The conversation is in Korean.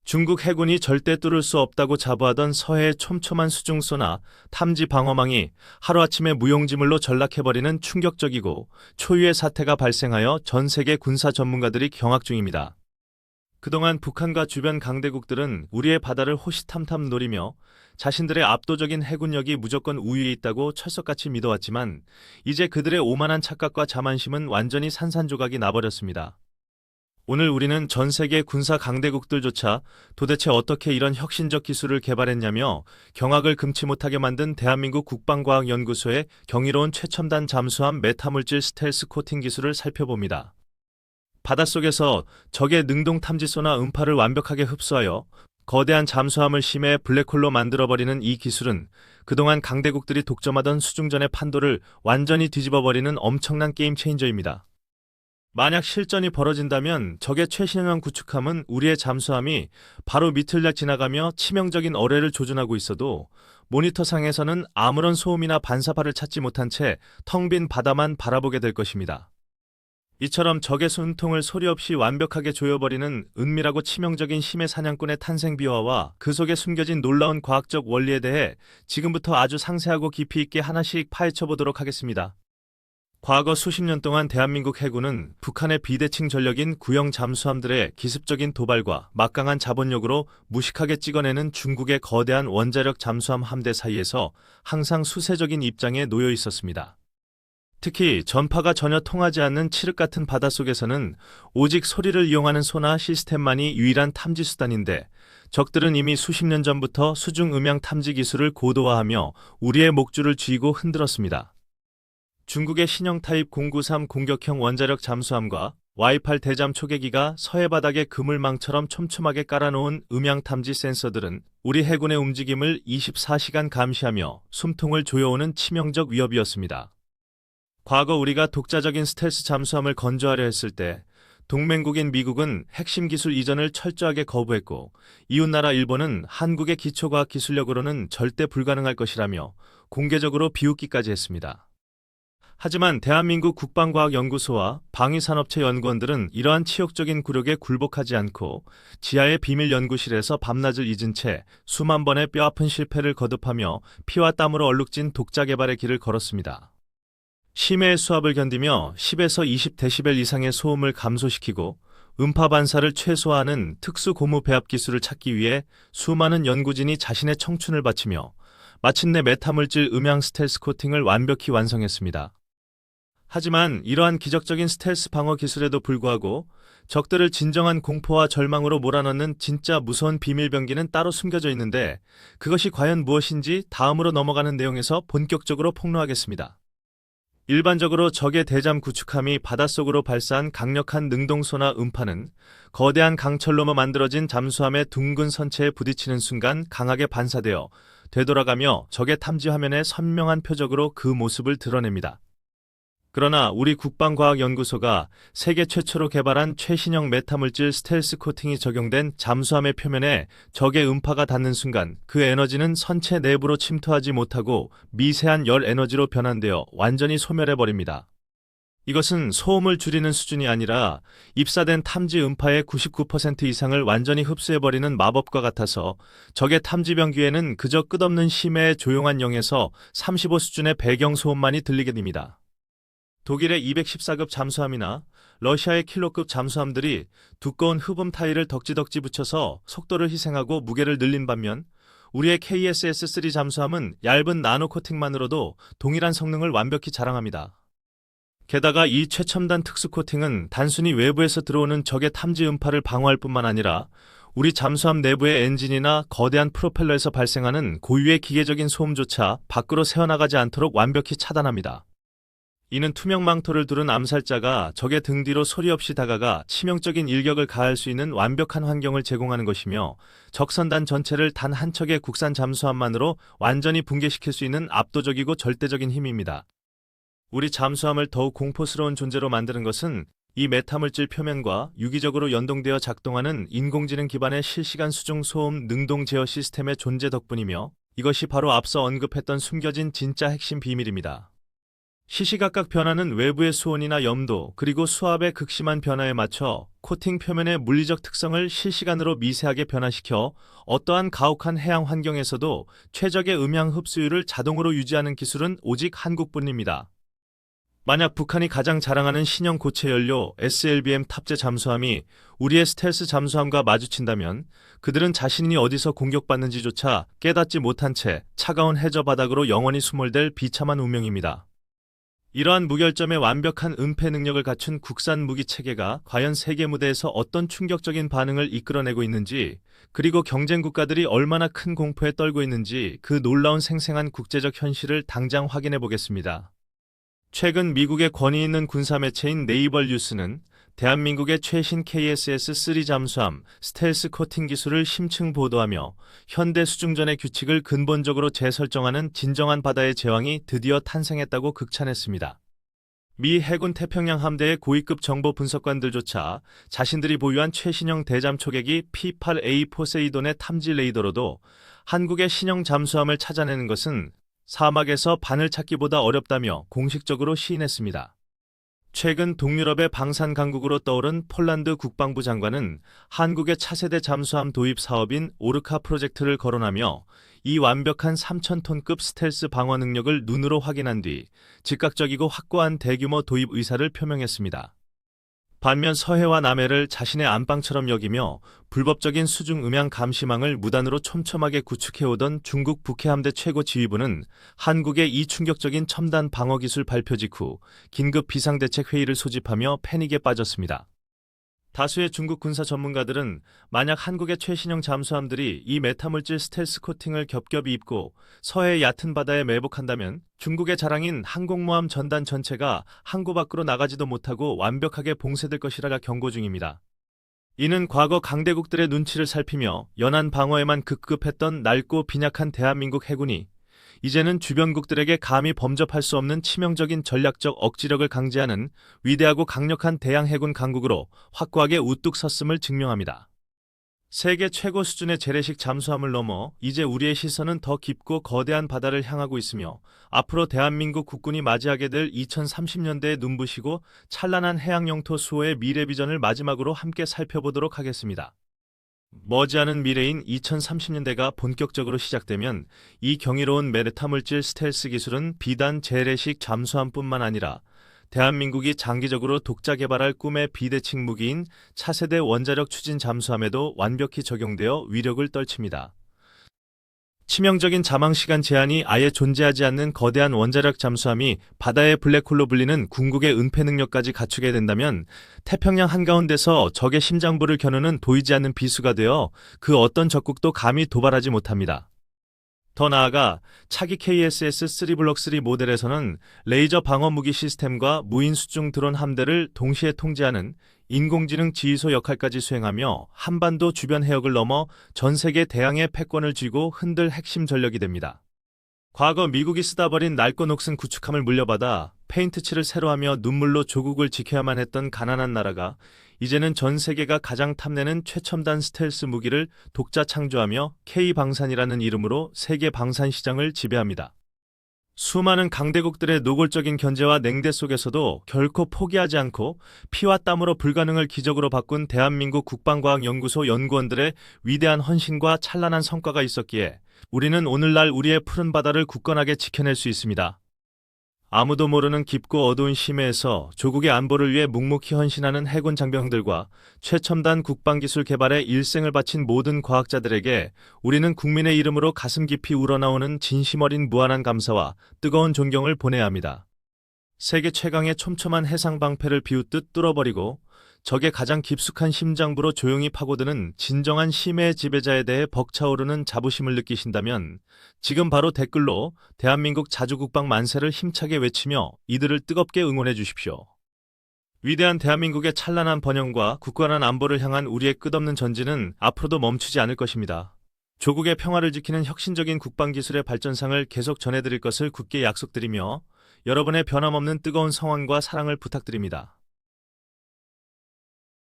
중국 해군이 절대 뚫을 수 없다고 자부하던 서해의 촘촘한 수중소나 탐지 방어망이 하루아침에 무용지물로 전락해버리는 충격적이고 초유의 사태가 발생하여 전 세계 군사 전문가들이 경악 중입니다. 그동안 북한과 주변 강대국들은 우리의 바다를 호시탐탐 노리며 자신들의 압도적인 해군력이 무조건 우위에 있다고 철석같이 믿어왔지만 이제 그들의 오만한 착각과 자만심은 완전히 산산조각이 나버렸습니다. 오늘 우리는 전 세계 군사 강대국들조차 도대체 어떻게 이런 혁신적 기술을 개발했냐며 경악을 금치 못하게 만든 대한민국 국방과학연구소의 경이로운 최첨단 잠수함 메타물질 스텔스 코팅 기술을 살펴봅니다. 바닷속에서 적의 능동 탐지소나 음파를 완벽하게 흡수하여 거대한 잠수함을 심해 블랙홀로 만들어버리는 이 기술은 그동안 강대국들이 독점하던 수중전의 판도를 완전히 뒤집어버리는 엄청난 게임 체인저입니다. 만약 실전이 벌어진다면 적의 최신형 구축함은 우리의 잠수함이 바로 밑을 지나가며 치명적인 어뢰를 조준하고 있어도 모니터상에서는 아무런 소음이나 반사파를 찾지 못한 채 텅 빈 바다만 바라보게 될 것입니다. 이처럼 적의 숨통을 소리 없이 완벽하게 조여버리는 은밀하고 치명적인 심해 사냥꾼의 탄생 비화와 그 속에 숨겨진 놀라운 과학적 원리에 대해 지금부터 아주 상세하고 깊이 있게 하나씩 파헤쳐 보도록 하겠습니다. 과거 수십 년 동안 대한민국 해군은 북한의 비대칭 전력인 구형 잠수함들의 기습적인 도발과 막강한 자본력으로 무식하게 찍어내는 중국의 거대한 원자력 잠수함 함대 사이에서 항상 수세적인 입장에 놓여 있었습니다. 특히 전파가 전혀 통하지 않는 칠흑 같은 바닷속에서는 오직 소리를 이용하는 소나 시스템만이 유일한 탐지 수단인데 적들은 이미 수십 년 전부터 수중 음향 탐지 기술을 고도화하며 우리의 목줄을 쥐고 흔들었습니다. 중국의 신형 타입 093 공격형 원자력 잠수함과 Y8 대잠 초계기가 서해 바닥에 그물망처럼 촘촘하게 깔아놓은 음향 탐지 센서들은 우리 해군의 움직임을 24시간 감시하며 숨통을 조여오는 치명적 위협이었습니다. 과거 우리가 독자적인 스텔스 잠수함을 건조하려 했을 때 동맹국인 미국은 핵심 기술 이전을 철저하게 거부했고 이웃나라 일본은 한국의 기초과학 기술력으로는 절대 불가능할 것이라며 공개적으로 비웃기까지 했습니다. 하지만 대한민국 국방과학연구소와 방위산업체 연구원들은 이러한 치욕적인 굴욕에 굴복하지 않고 지하의 비밀 연구실에서 밤낮을 잊은 채 수만 번의 뼈아픈 실패를 거듭하며 피와 땀으로 얼룩진 독자 개발의 길을 걸었습니다. 심해의 수압을 견디며 10에서 20데시벨 이상의 소음을 감소시키고 음파 반사를 최소화하는 특수 고무 배합 기술을 찾기 위해 수많은 연구진이 자신의 청춘을 바치며 마침내 메타물질 음향 스텔스 코팅을 완벽히 완성했습니다. 하지만 이러한 기적적인 스텔스 방어 기술에도 불구하고 적들을 진정한 공포와 절망으로 몰아넣는 진짜 무서운 비밀병기는 따로 숨겨져 있는데 그것이 과연 무엇인지 다음으로 넘어가는 내용에서 본격적으로 폭로하겠습니다. 일반적으로 적의 대잠 구축함이 바닷속으로 발사한 강력한 능동소나 음파는 거대한 강철로만 만들어진 잠수함의 둥근 선체에 부딪히는 순간 강하게 반사되어 되돌아가며 적의 탐지 화면에 선명한 표적으로 그 모습을 드러냅니다. 그러나 우리 국방과학연구소가 세계 최초로 개발한 최신형 메타물질 스텔스 코팅이 적용된 잠수함의 표면에 적의 음파가 닿는 순간 그 에너지는 선체 내부로 침투하지 못하고 미세한 열 에너지로 변환되어 완전히 소멸해버립니다. 이것은 소음을 줄이는 수준이 아니라 입사된 탐지 음파의 99% 이상을 완전히 흡수해버리는 마법과 같아서 적의 탐지병기에는 그저 끝없는 심해의 조용한 0에서 35 수준의 배경 소음만이 들리게 됩니다. 독일의 214급 잠수함이나 러시아의 킬로급 잠수함들이 두꺼운 흡음 타일을 덕지덕지 붙여서 속도를 희생하고 무게를 늘린 반면 우리의 KSS-3 잠수함은 얇은 나노 코팅만으로도 동일한 성능을 완벽히 자랑합니다. 게다가 이 최첨단 특수 코팅은 단순히 외부에서 들어오는 적의 탐지 음파를 방어할 뿐만 아니라 우리 잠수함 내부의 엔진이나 거대한 프로펠러에서 발생하는 고유의 기계적인 소음조차 밖으로 새어나가지 않도록 완벽히 차단합니다. 이는 투명 망토를 두른 암살자가 적의 등 뒤로 소리 없이 다가가 치명적인 일격을 가할 수 있는 완벽한 환경을 제공하는 것이며 적선단 전체를 단 한 척의 국산 잠수함만으로 완전히 붕괴시킬 수 있는 압도적이고 절대적인 힘입니다. 우리 잠수함을 더욱 공포스러운 존재로 만드는 것은 이 메타물질 표면과 유기적으로 연동되어 작동하는 인공지능 기반의 실시간 수중 소음 능동 제어 시스템의 존재 덕분이며 이것이 바로 앞서 언급했던 숨겨진 진짜 핵심 비밀입니다. 시시각각 변하는 외부의 수온이나 염도, 그리고 수압의 극심한 변화에 맞춰 코팅 표면의 물리적 특성을 실시간으로 미세하게 변화시켜 어떠한 가혹한 해양 환경에서도 최적의 음향 흡수율을 자동으로 유지하는 기술은 오직 한국뿐입니다. 만약 북한이 가장 자랑하는 신형 고체 연료 SLBM 탑재 잠수함이 우리의 스텔스 잠수함과 마주친다면 그들은 자신이 어디서 공격받는지조차 깨닫지 못한 채 차가운 해저 바닥으로 영원히 수몰될 비참한 운명입니다. 이러한 무결점의 완벽한 은폐 능력을 갖춘 국산 무기 체계가 과연 세계 무대에서 어떤 충격적인 반응을 이끌어내고 있는지, 그리고 경쟁 국가들이 얼마나 큰 공포에 떨고 있는지 그 놀라운 생생한 국제적 현실을 당장 확인해 보겠습니다. 최근 미국의 권위 있는 군사 매체인 네이버 뉴스는 대한민국의 최신 KSS-3 잠수함 스텔스 코팅 기술을 심층 보도하며 현대 수중전의 규칙을 근본적으로 재설정하는 진정한 바다의 제왕이 드디어 탄생했다고 극찬했습니다. 미 해군 태평양 함대의 고위급 정보 분석관들조차 자신들이 보유한 최신형 대잠 초계기 P-8A 포세이돈의 탐지 레이더로도 한국의 신형 잠수함을 찾아내는 것은 사막에서 바늘 찾기보다 어렵다며 공식적으로 시인했습니다. 최근 동유럽의 방산 강국으로 떠오른 폴란드 국방부 장관은 한국의 차세대 잠수함 도입 사업인 오르카 프로젝트를 거론하며 이 완벽한 3,000톤급 스텔스 방어 능력을 눈으로 확인한 뒤 즉각적이고 확고한 대규모 도입 의사를 표명했습니다. 반면 서해와 남해를 자신의 안방처럼 여기며 불법적인 수중 음향 감시망을 무단으로 촘촘하게 구축해오던 중국 북해함대 최고 지휘부는 한국의 이 충격적인 첨단 방어 기술 발표 직후 긴급 비상대책회의를 소집하며 패닉에 빠졌습니다. 다수의 중국 군사 전문가들은 만약 한국의 최신형 잠수함들이 이 메타물질 스텔스 코팅을 겹겹이 입고 서해 얕은 바다에 매복한다면 중국의 자랑인 항공모함 전단 전체가 항구 밖으로 나가지도 못하고 완벽하게 봉쇄될 것이라 경고 중입니다. 이는 과거 강대국들의 눈치를 살피며 연안 방어에만 급급했던 낡고 빈약한 대한민국 해군이 이제는 주변국들에게 감히 범접할 수 없는 치명적인 전략적 억지력을 강제하는 위대하고 강력한 대양 해군 강국으로 확고하게 우뚝 섰음을 증명합니다. 세계 최고 수준의 재래식 잠수함을 넘어 이제 우리의 시선은 더 깊고 거대한 바다를 향하고 있으며 앞으로 대한민국 국군이 맞이하게 될 2030년대에 눈부시고 찬란한 해양 영토 수호의 미래 비전을 마지막으로 함께 살펴보도록 하겠습니다. 머지않은 미래인 2030년대가 본격적으로 시작되면 이 경이로운 메타물질 스텔스 기술은 비단 재래식 잠수함뿐만 아니라 대한민국이 장기적으로 독자 개발할 꿈의 비대칭 무기인 차세대 원자력 추진 잠수함에도 완벽히 적용되어 위력을 떨칩니다. 치명적인 자망시간 제한이 아예 존재하지 않는 거대한 원자력 잠수함이 바다의 블랙홀로 불리는 궁극의 은폐 능력까지 갖추게 된다면 태평양 한가운데서 적의 심장부를 겨누는 보이지 않는 비수가 되어 그 어떤 적국도 감히 도발하지 못합니다. 더 나아가 차기 KSS-3 블록 3 모델에서는 레이저 방어 무기 시스템과 무인 수중 드론 함대를 동시에 통제하는 인공지능 지휘소 역할까지 수행하며 한반도 주변 해역을 넘어 전 세계 대양의 패권을 쥐고 흔들 핵심 전력이 됩니다. 과거 미국이 쓰다 버린 낡고 녹슨 구축함을 물려받아 페인트칠을 새로 하며 눈물로 조국을 지켜야만 했던 가난한 나라가 이제는 전 세계가 가장 탐내는 최첨단 스텔스 무기를 독자 창조하며 K방산이라는 이름으로 세계 방산 시장을 지배합니다. 수많은 강대국들의 노골적인 견제와 냉대 속에서도 결코 포기하지 않고 피와 땀으로 불가능을 기적으로 바꾼 대한민국 국방과학연구소 연구원들의 위대한 헌신과 찬란한 성과가 있었기에 우리는 오늘날 우리의 푸른 바다를 굳건하게 지켜낼 수 있습니다. 아무도 모르는 깊고 어두운 심해에서 조국의 안보를 위해 묵묵히 헌신하는 해군 장병들과 최첨단 국방기술 개발에 일생을 바친 모든 과학자들에게 우리는 국민의 이름으로 가슴 깊이 우러나오는 진심 어린 무한한 감사와 뜨거운 존경을 보내야 합니다. 세계 최강의 촘촘한 해상 방패를 비웃듯 뚫어버리고 적의 가장 깊숙한 심장부로 조용히 파고드는 진정한 심해의 지배자에 대해 벅차오르는 자부심을 느끼신다면 지금 바로 댓글로 대한민국 자주국방 만세를 힘차게 외치며 이들을 뜨겁게 응원해 주십시오. 위대한 대한민국의 찬란한 번영과 굳건한 안보를 향한 우리의 끝없는 전진은 앞으로도 멈추지 않을 것입니다. 조국의 평화를 지키는 혁신적인 국방기술의 발전상을 계속 전해드릴 것을 굳게 약속드리며 여러분의 변함없는 뜨거운 성원과 사랑을 부탁드립니다.